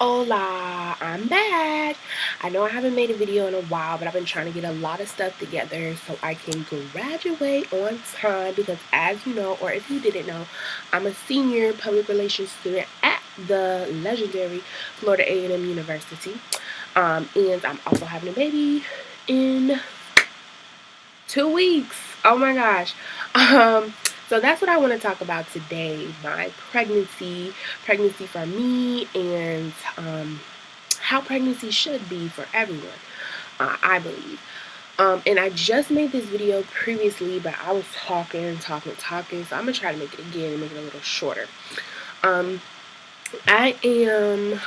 Hola, I'm back. I know I haven't made a video in a while, but I've been trying to get a lot of stuff together so I can graduate on time because as you know, or if you didn't know, I'm a senior public relations student at the legendary Florida A&M University. And I'm also having a baby in 2 weeks. Oh my gosh. Um, so that's what I want to talk about today. My pregnancy for me, and how pregnancy should be for everyone, I believe. And I just made this video previously, but I was talking. So I'm going to try to make it again and make it a little shorter. Um, I am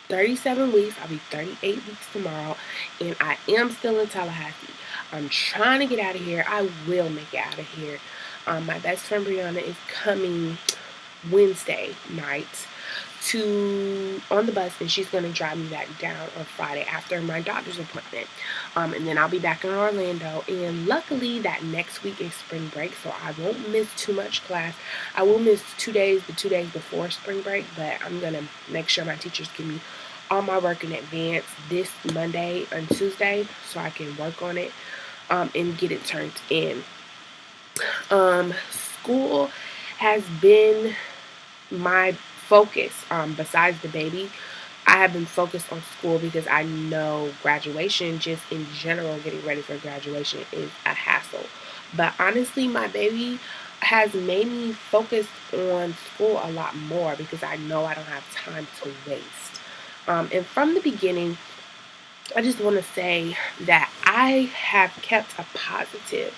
37 weeks. I'll be 38 weeks tomorrow, and I am still in Tallahassee. I'm trying to get out of here. I will make it out of here. My best friend Brianna is coming Wednesday night on the bus, and she's going to drive me back down on Friday after my doctor's appointment. And then I'll be back in Orlando, and luckily that next week is spring break, so I won't miss too much class. I will miss 2 days, the 2 days before spring break, but I'm going to make sure my teachers give me all my work in advance this Monday and Tuesday so I can work on it and get it turned in. School has been my focus. Besides the baby, I have been focused on school because I know graduation, just in general, getting ready for graduation is a hassle. But honestly, my baby has made me focus on school a lot more because I know I don't have time to waste. And from the beginning, I just want to say that I have kept a positive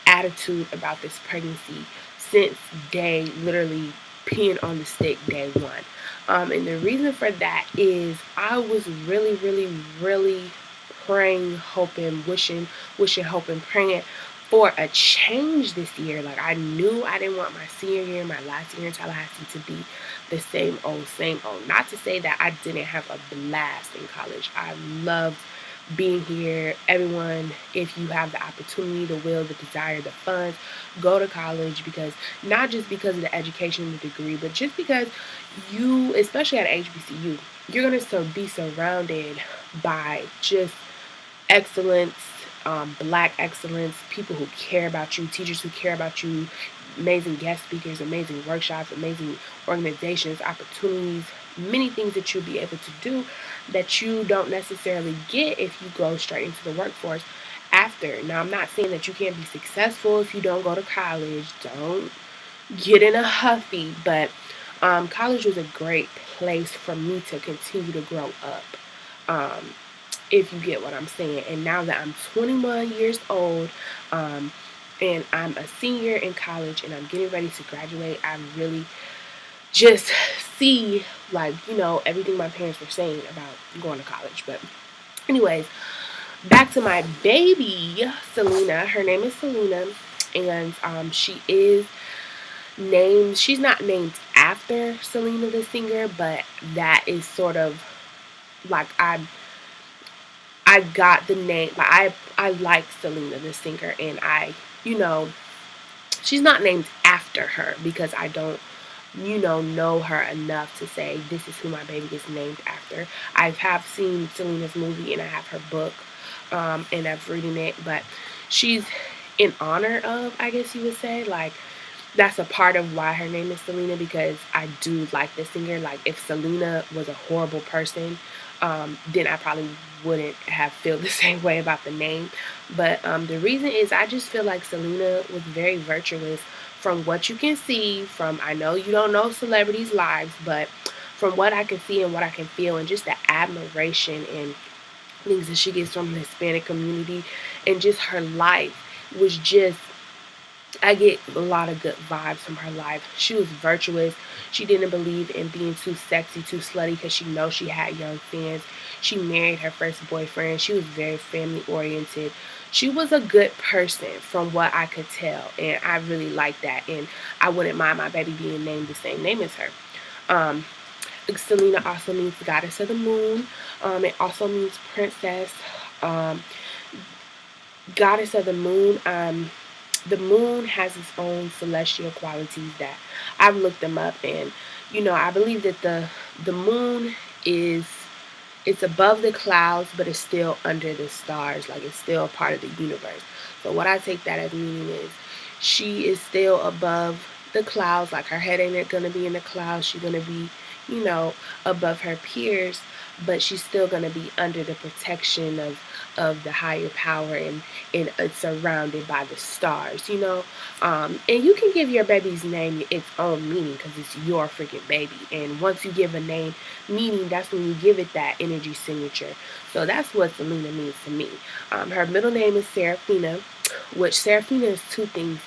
attitude about this pregnancy since literally peeing on the stick day one. And the reason for that is I was really, really, really praying, hoping, wishing, hoping, praying for a change this year. Like, I knew I didn't want my senior year, my last year in Tallahassee, to be the same old, same old. Not to say that I didn't have a blast in college. I loved being here. Everyone, if you have the opportunity, the will, the desire, the funds, go to college, because not just because of the education and the degree, but just because you, especially at HBCU, you're going to be surrounded by just excellence, black excellence, people who care about you, teachers who care about you, amazing guest speakers, amazing workshops, amazing organizations, opportunities, many things that you'll be able to do that you don't necessarily get if you go straight into the workforce after. Now, I'm not saying that you can't be successful if you don't go to college. Don't get in a huffy, but college was a great place for me to continue to grow up. If you get what I'm saying. And now that I'm 21 years old, and I'm a senior in college and I'm getting ready to graduate, I really just see, like, everything my parents were saying about going to college. But anyways, back to my baby, Selena. Her name is Selena, and she's not named after Selena the singer, but that is sort of like I got the name. I like Selena the singer, and she's not named after her because I don't know her enough to say this is who my baby is named after. I have seen Selena's movie and I have her book, and I've reading it, but she's in honor of, I guess you would say, like, that's a part of why her name is Selena, because I do like the singer. Like, if Selena was a horrible person, then I probably wouldn't have feel the same way about the name. But the reason is I just feel like Selena was very virtuous from what you can see. I know you don't know celebrities' lives, but from what I can see and what I can feel, and just the admiration and things that she gets from the Hispanic community, and just her life was just, I get a lot of good vibes from her life. She was virtuous. She didn't believe in being too sexy, too slutty, because she knows she had young fans. She married her first boyfriend. She was very family oriented. She was a good person from what I could tell, and I really like that. And I wouldn't mind my baby being named the same name as her. Selena also means goddess of the moon. It also means princess. Goddess of the moon. The moon has its own celestial qualities that I've looked them up, and I believe that the moon is, it's above the clouds, but it's still under the stars. Like it's still a part of the universe. So what I take that as meaning is she is still above the clouds. Like her head ain't gonna be in the clouds. She's gonna be, you know, above her peers, but she's still gonna be under the protection of the higher power, and it's surrounded by the stars, you know. And you can give your baby's name its own meaning because it's your freaking baby. And once you give a name meaning, that's when you give it that energy signature. So that's what Selena means to me. Her middle name is Serafina, which Serafina is two things.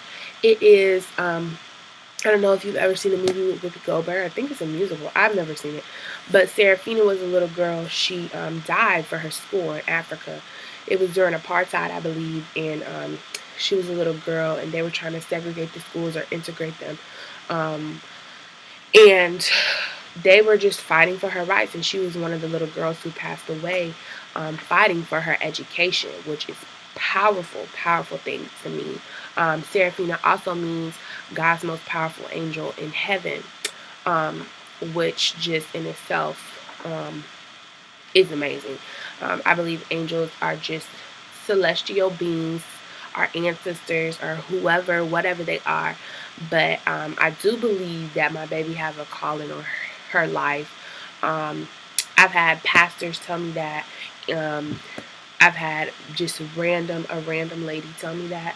It is I don't know if you've ever seen a movie with Whoopi Goldberg. I think it's a musical. I've never seen it. But Serafina was a little girl. She died for her school in Africa. It was during apartheid, I believe, and she was a little girl, and they were trying to segregate the schools or integrate them. Um, and they were just fighting for her rights, and she was one of the little girls who passed away fighting for her education, which is powerful, powerful thing to me. Serafina also means God's most powerful angel in heaven, um, which just in itself is amazing. I believe angels are just celestial beings, our ancestors, or whoever, whatever they are. But I do believe that my baby has a calling on her life. Um, I've had pastors tell me that. Um, I've had just a random lady tell me that.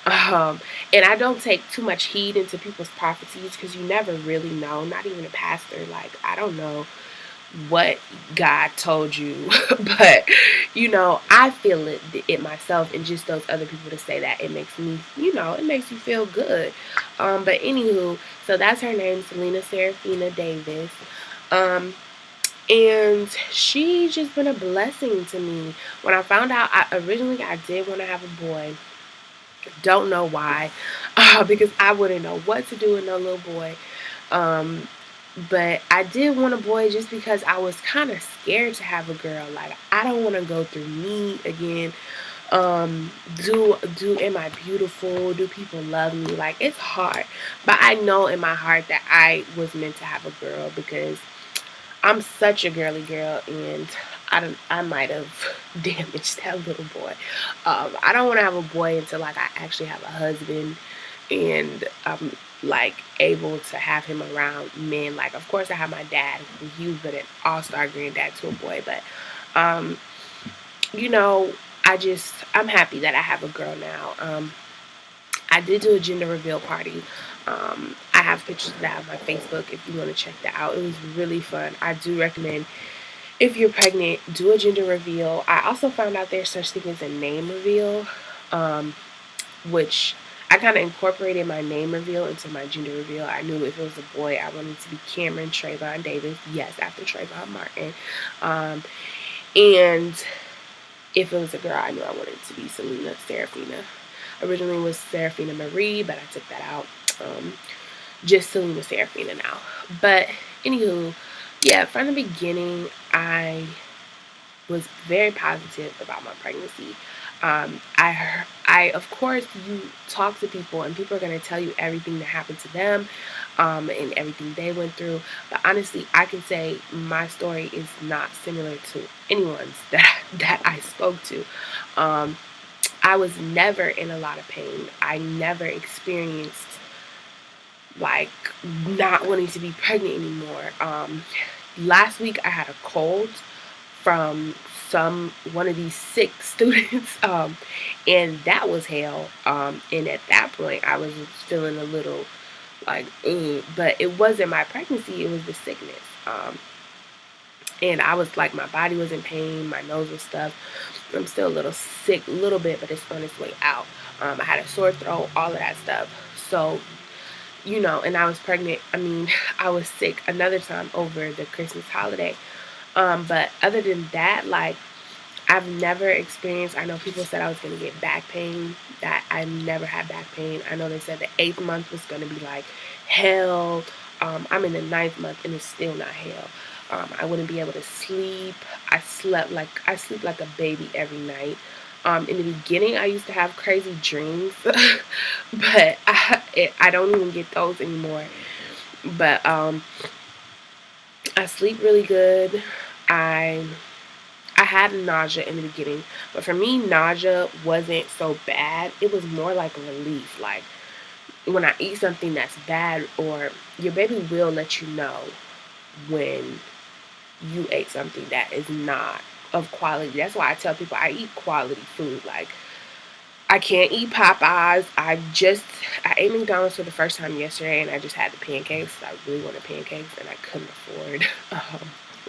Um, and I don't take too much heed into people's prophecies because you never really know. Not even a pastor. Like, I don't know what God told you, but you know, I feel it myself, and just those other people to say that, it makes me, you know, it makes you feel good. But anywho, so that's her name, Selena Serafina Davis. Um, and she's just been a blessing to me. When I found out, originally I did want to have a boy. Don't know why, because I wouldn't know what to do with no little boy. Um, but I did want a boy just because I was kind of scared to have a girl. Like, I don't want to go through me again. Do am I beautiful? Do people love me? Like, it's hard. But I know in my heart that I was meant to have a girl because I'm such a girly girl, and I might have damaged that little boy. I don't want to have a boy until like I actually have a husband, and I'm like able to have him around men. Like, of course, I have my dad. He was an all-star granddad to a boy, but um, you know, I'm happy that I have a girl now. I did do a gender reveal party. I have pictures of that on my Facebook if you want to check that out. It was really fun. I do recommend, if you're pregnant, do a gender reveal. I also found out there's such thing as a name reveal, which I kind of incorporated my name reveal into my gender reveal. I knew if it was a boy, I wanted to be Cameron Trayvon Davis. Yes, after Trayvon Martin. And if it was a girl, I knew I wanted to be Selena Serafina. Originally was Serafina Marie, but I took that out. Just Selena Serafina now. But anywho, yeah, from the beginning, I was very positive about my pregnancy. Of course, you talk to people, and people are going to tell you everything that happened to them, and everything they went through. But honestly, I can say my story is not similar to anyone's that I spoke to. Um, I was never in a lot of pain. I never experienced like not wanting to be pregnant anymore. Last week I had a cold from one of these sick students, and that was hell. And at that point, I was just feeling a little like, ugh. But it wasn't my pregnancy; it was the sickness. And I was like, my body was in pain, my nose was stuffed. I'm still a little sick, a little bit, but it's on its way out. I had a sore throat, all of that stuff. So, you know, and I was pregnant. I mean, I was sick another time over the Christmas holiday. But other than that, like, I've never experienced, I know people said I was going to get back pain. That I've never had back pain. I know they said the 8th month was going to be like hell. I'm in the 9th month and it's still not hell. I wouldn't be able to sleep. I sleep like a baby every night. In the beginning, I used to have crazy dreams, but I don't even get those anymore. But I sleep really good. I I had nausea in the beginning, but for me, nausea wasn't so bad. It was more like a relief. Like when I eat something that's bad, or your baby will let you know when you ate something that is not of quality. That's why I tell people I eat quality food. Like I can't eat Popeyes. I ate McDonald's for the first time yesterday, and I just had the pancakes. I really wanted pancakes, and I couldn't afford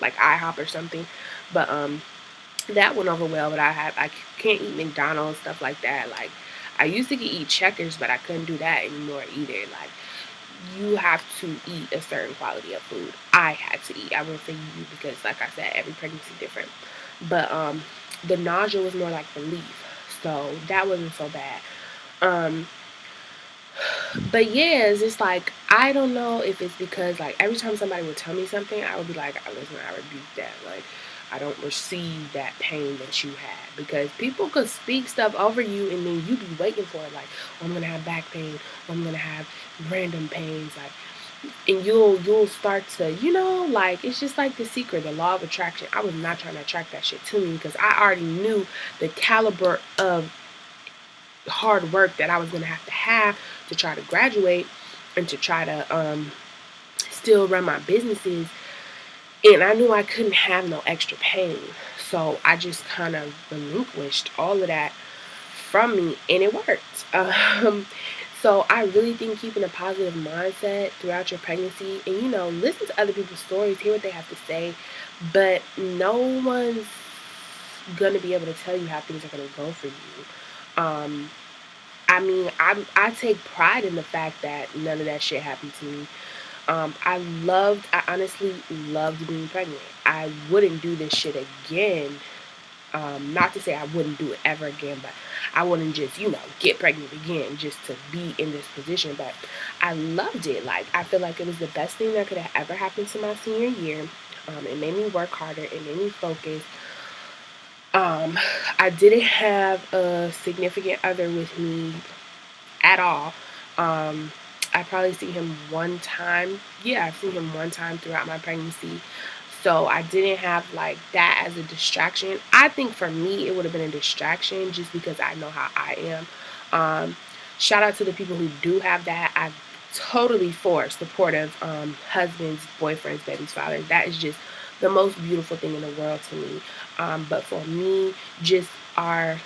like IHOP or something. But that went over well. But I can't eat McDonald's, stuff like that. Like I used to eat Checkers, but I couldn't do that anymore either. Like you have to eat a certain quality of food. I had to eat. I wouldn't say you because, like I said, every pregnancy is different. But the nausea was more like relief, so that wasn't so bad. Um, but yeah, it's just like I don't know if it's because like every time somebody would tell me something, I would be like, listen, I rebuke that. Like I don't receive that pain that you had because people could speak stuff over you and then you be waiting for it. Like, oh, I'm gonna have back pain, or I'm gonna have random pains, like, and you'll start to like it's just like the secret, the law of attraction. I was not trying to attract that shit to me because I already knew the caliber of hard work that I was gonna have to try to graduate and to try to still run my businesses. And I knew I couldn't have no extra pain. So I just kind of relinquished all of that from me and it worked. So I really think keeping a positive mindset throughout your pregnancy and listen to other people's stories, hear what they have to say, but no one's gonna be able to tell you how things are gonna go for you. I mean, I take pride in the fact that none of that shit happened to me. I honestly loved being pregnant. I wouldn't do this shit again. Not to say I wouldn't do it ever again, but I wouldn't just, get pregnant again just to be in this position. But I loved it. Like, I feel like it was the best thing that could have ever happened to my senior year. It made me work harder. It made me focus. Um, I didn't have a significant other with me at all. Um, I probably seen him one time. Yeah, I've seen him one time throughout my pregnancy. So I didn't have like that as a distraction. I think for me it would have been a distraction just because I know how I am. Um, Shout out to the people who do have that. I'm totally for supportive husbands, boyfriends, babies, fathers. That is just the most beautiful thing in the world to me. But for me, just our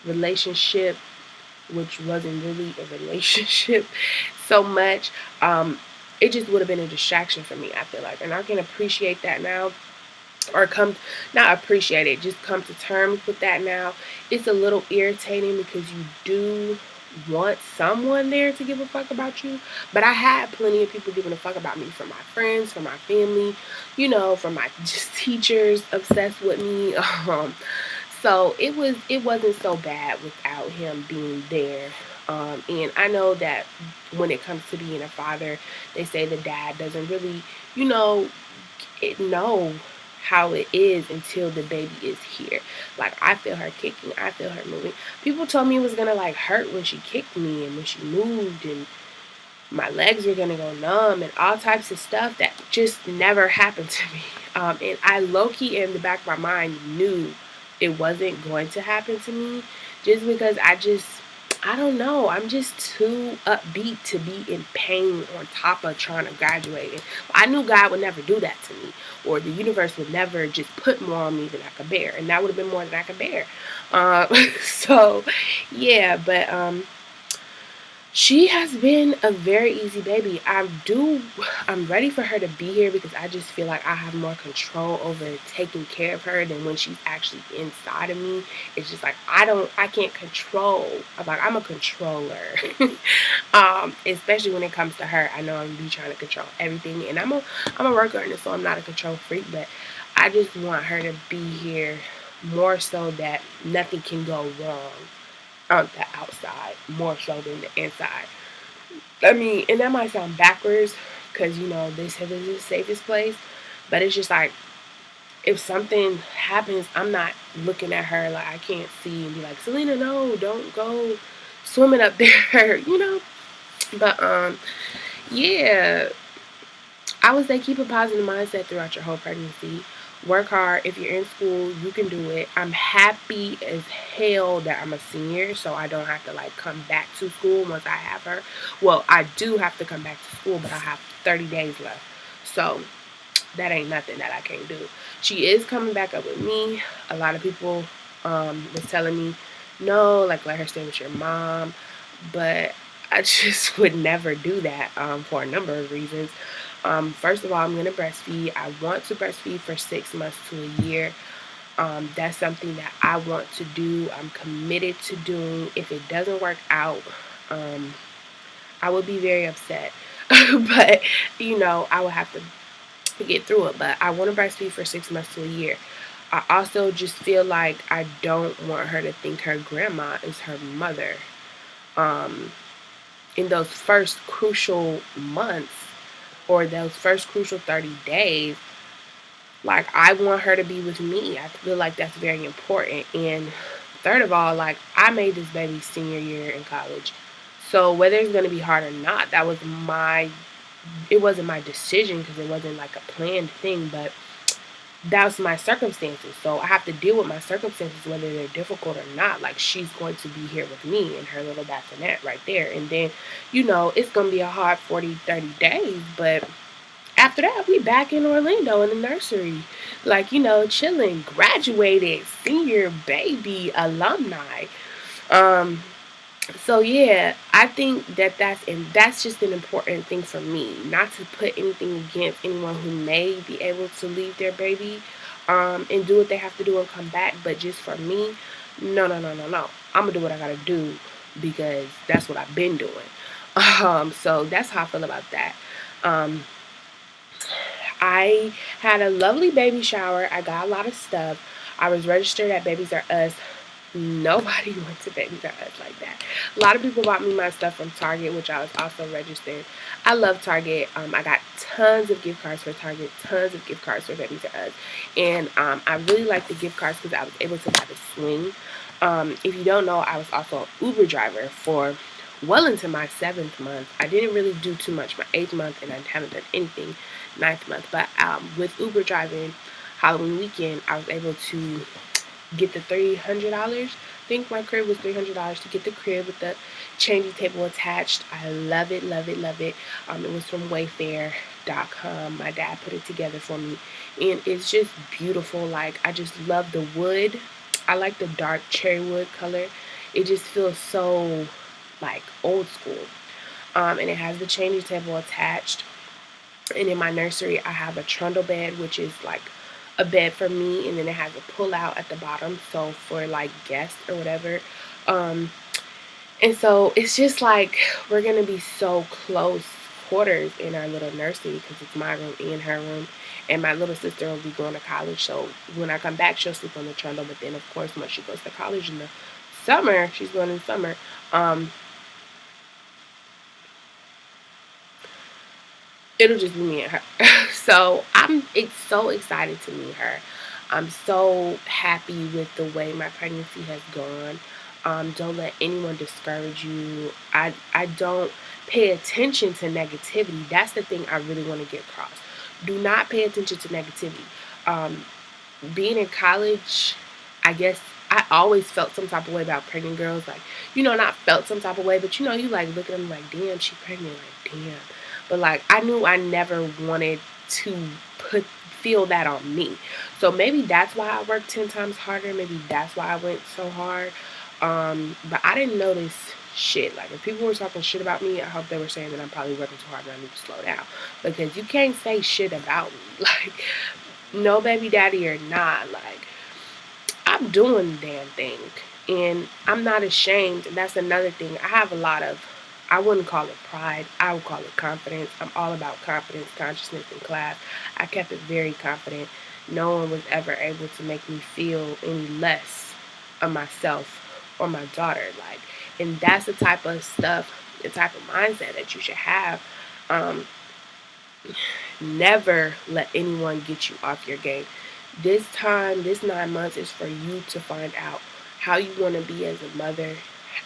relationship, which wasn't really a relationship so much. It just would have been a distraction for me, I feel like. And I can appreciate that now, or come, not appreciate it, just come to terms with that now. It's a little irritating because you do want someone there to give a fuck about you. But I had plenty of people giving a fuck about me, from my friends, from my family, from my just teachers obsessed with me. So it wasn't so bad without him being there. And I know that when it comes to being a father, they say the dad doesn't really, you know, know how it is until the baby is here. Like I feel her kicking, I feel her moving. People told me it was gonna like hurt when she kicked me and when she moved, and my legs were gonna go numb and all types of stuff that just never happened to me. And I low key in the back of my mind knew it wasn't going to happen to me, just because I don't know, I'm just too upbeat to be in pain on top of trying to graduate. And I knew God would never do that to me, or the universe would never just put more on me than I could bear, and that would have been more than I could bear. So yeah, but she has been a very easy baby. I'm ready for her to be here because I just feel like I have more control over taking care of her than when she's actually inside of me. It's just like I can't control. I'm a controller. Especially when it comes to her. I know I'm be trying to control everything, and I'm a worker in it, so I'm not a control freak, but I just want her to be here more so that nothing can go wrong on the outside more so than the inside. I mean, and that might sound backwards because this is the safest place, but it's just like if something happens, I'm not looking at her like I can't see and be like, Selena, no, don't go swimming up there, But yeah, I would say keep a positive mindset throughout your whole pregnancy. Work hard. If you're in school, you can do it. I'm happy as hell that I'm a senior, so I don't have to like come back to school once I have her. Well, I do have to come back to school, but I have 30 days left. So that ain't nothing that I can't do. She is coming back up with me. A lot of people was telling me, no, like let her stay with your mom. But I just would never do that for a number of reasons. First of all, I'm going to breastfeed. I want to breastfeed for 6 months to a year. That's something that I want to do. I'm committed to doing. If it doesn't work out, I would be very upset. But, I would have to get through it. But I want to breastfeed for 6 months to a year. I also just feel like I don't want her to think her grandma is her mother. Um, in those first crucial months or those first crucial 30 days, like I want her to be with me. I feel like that's very important. And third of all, like I made this baby senior year in college. So whether it's going to be hard or not, it wasn't my decision because it wasn't like a planned thing, but that's my circumstances. So I have to deal with my circumstances, whether they're difficult or not. Like she's going to be here with me in her little bassinet right there. And then, it's going to be a hard 40, 30 days. But after that, we back in Orlando in the nursery. Like, chilling, graduated, senior baby, alumni. Um, so yeah, I think that's just an important thing for me, not to put anything against anyone who may be able to leave their baby, and do what they have to do and come back. But just for me, no, no, no, no, no. I'm gonna do what I gotta do because that's what I've been doing. So that's how I feel about that. Um, I had a lovely baby shower. I got a lot of stuff. I was registered at Babies R Us. Nobody went to Babies R Us like that. A lot of people bought me my stuff from Target, which I was also registered. I love Target. I got tons of gift cards for Target, tons of gift cards for Babies R Us. And I really like the gift cards because I was able to buy the swing. If you don't know, I was also an Uber driver for well into my 7th month. I didn't really do too much my 8th month, and I haven't done anything 9th month. But with Uber driving, Halloween weekend, I was able to get the $300. I think my crib was $300 to get the crib with the changing table attached. I love it, love it, love it. It was from Wayfair.com. My dad put it together for me, and it's just beautiful. Like I just love the wood. I like the dark cherry wood color. It just feels so like old school. And it has the changing table attached. And in my nursery, I have a trundle bed, which is like a bed for me, and then it has a pull out at the bottom, so for like guests or whatever. Um, and so it's just like we're gonna be so close quarters in our little nursery because it's my room and her room. And my little sister will be going to college, so when I come back, she'll sleep on the trundle. But then, of course, once she goes to college in the summer, she's going in the summer. It'll just be me and her. So it's so excited to meet her. I'm so happy with the way my pregnancy has gone. Don't let anyone discourage you. I don't pay attention to negativity. That's the thing I really want to get across. Do not pay attention to negativity. Um, Being in college, I guess I always felt some type of way about pregnant girls. Like, not felt some type of way, but you like look at them like, damn, she pregnant. Like, damn. But like, I knew I never wanted to feel that on me. So maybe that's why I worked 10 times harder. Maybe that's why I went so hard. But I didn't notice shit. Like, if people were talking shit about me, I hope they were saying that I'm probably working too hard and I need to slow down. Because you can't say shit about me. Like, no baby daddy or not, like I'm doing the damn thing, and I'm not ashamed. And that's another thing. I have a lot of, I wouldn't call it pride, I would call it confidence. I'm all about confidence, consciousness, and class. I kept it very confident. No one was ever able to make me feel any less of myself or my daughter. Like, and that's the type of stuff, the type of mindset that you should have. Um, Never let anyone get you off your game. This 9 months is for you to find out how you want to be as a mother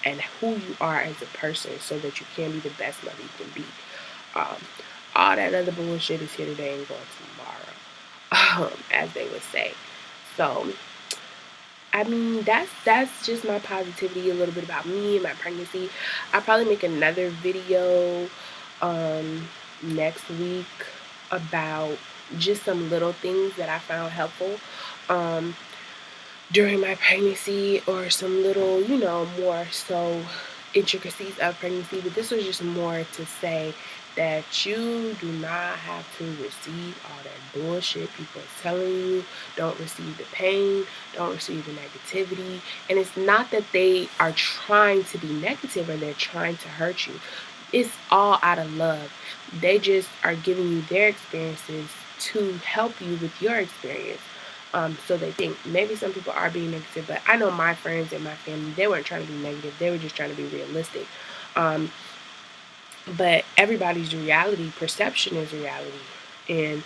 and who you are as a person so that you can be the best mother you can be. Um, all that other bullshit is here today and gone as they would say. So, I mean, that's just my positivity, a little bit about me and my pregnancy. I'll probably make another video next week about just some little things that I found helpful um, during my pregnancy, or some little, more so intricacies of pregnancy. But this was just more to say that you do not have to receive all that bullshit people are telling you. Don't receive the pain, don't receive the negativity. And it's not that they are trying to be negative or they're trying to hurt you. It's all out of love. They just are giving you their experiences to help you with your experience. So they think maybe some people are being negative, but I know my friends and my family, they weren't trying to be negative. They were just trying to be realistic. Um, but everybody's reality perception is reality. And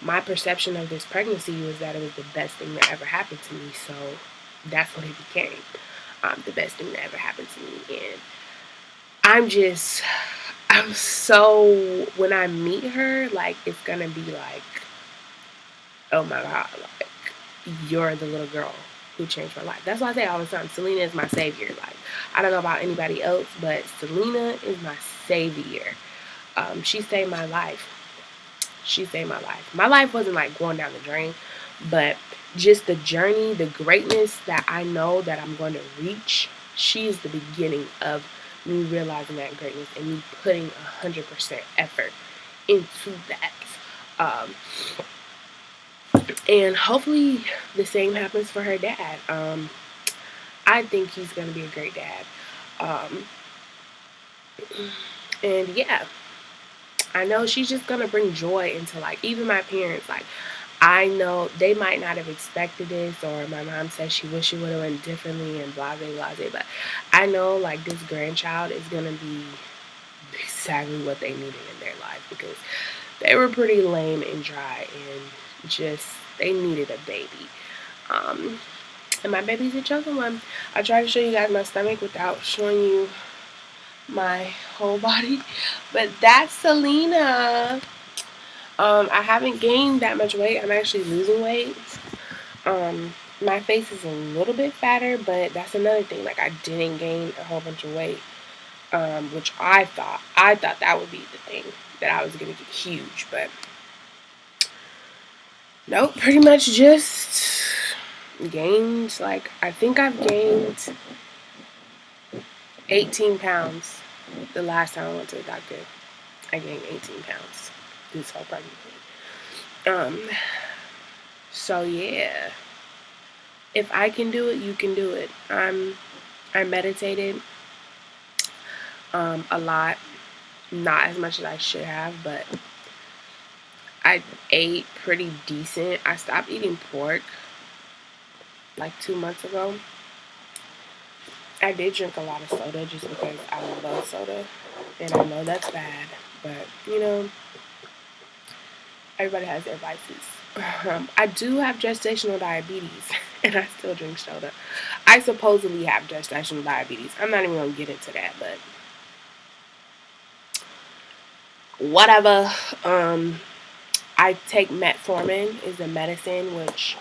my perception of this pregnancy was that it was the best thing that ever happened to me. So that's what it became. The best thing that ever happened to me. And I'm so, when I meet her, like, it's gonna be like, oh my God, like, you're the little girl who changed my life. That's why I say all the time, Selena is my savior. Like, I don't know about anybody else, but Selena is my savior. She saved my life. She saved my life. My life wasn't like going down the drain, but just the journey, the greatness that I know that I'm going to reach, she is the beginning of me realizing that greatness and me putting 100% effort into that. Um, and hopefully the same happens for her dad. I think he's going to be a great dad. Um, and yeah, I know she's just going to bring joy into, like, even my parents. Like, I know they might not have expected this, or my mom said she wished she would have went differently and blah, blah, blah, blah. But I know, like, this grandchild is going to be exactly what they needed in their life, because they were pretty lame and dry and just, they needed a baby. And my baby's a chosen one. I tried to show you guys my stomach without showing you my whole body, but that's Selena. I haven't gained that much weight. I'm actually losing weight. My face is a little bit fatter, but that's another thing. Like, I didn't gain a whole bunch of weight, which I thought that would be the thing, that I was gonna get huge, but nope. Pretty much just gained, like, I think I've gained 18 pounds the last time I went to the doctor. I gained 18 pounds this whole pregnancy. So yeah, if I can do it, you can do it. I meditated a lot, not as much as I should have, but I ate pretty decent. I stopped eating pork like 2 months ago. I did drink a lot of soda just because I love soda, and I know that's bad, but everybody has their vices. I do have gestational diabetes, and I still drink soda. I supposedly have gestational diabetes. I'm not even going to get into that, but whatever. I take metformin, is a medicine which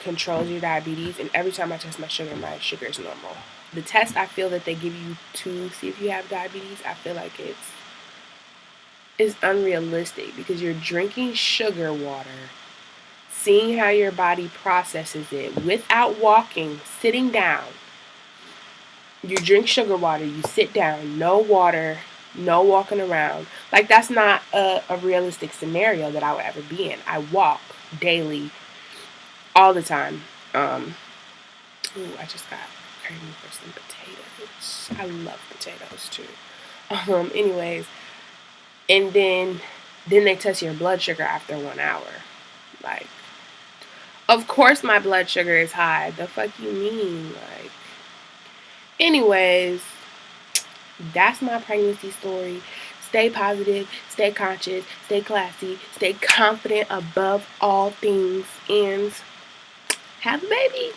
controls your diabetes, and every time I test my sugar is normal. The test I feel that they give you to see if you have diabetes, I feel like it's unrealistic, because you're drinking sugar water, seeing how your body processes it without walking, sitting down. You drink sugar water, you sit down, no water, no walking around. Like, that's not a realistic scenario that I would ever be in. I walk daily, all the time. I just got craving for some potatoes. I love potatoes too. Anyways, and then they test your blood sugar after 1 hour. Like, of course my blood sugar is high. The fuck you mean? Like, anyways, that's my pregnancy story. Stay positive, stay conscious, stay classy, stay confident above all things, and have a baby.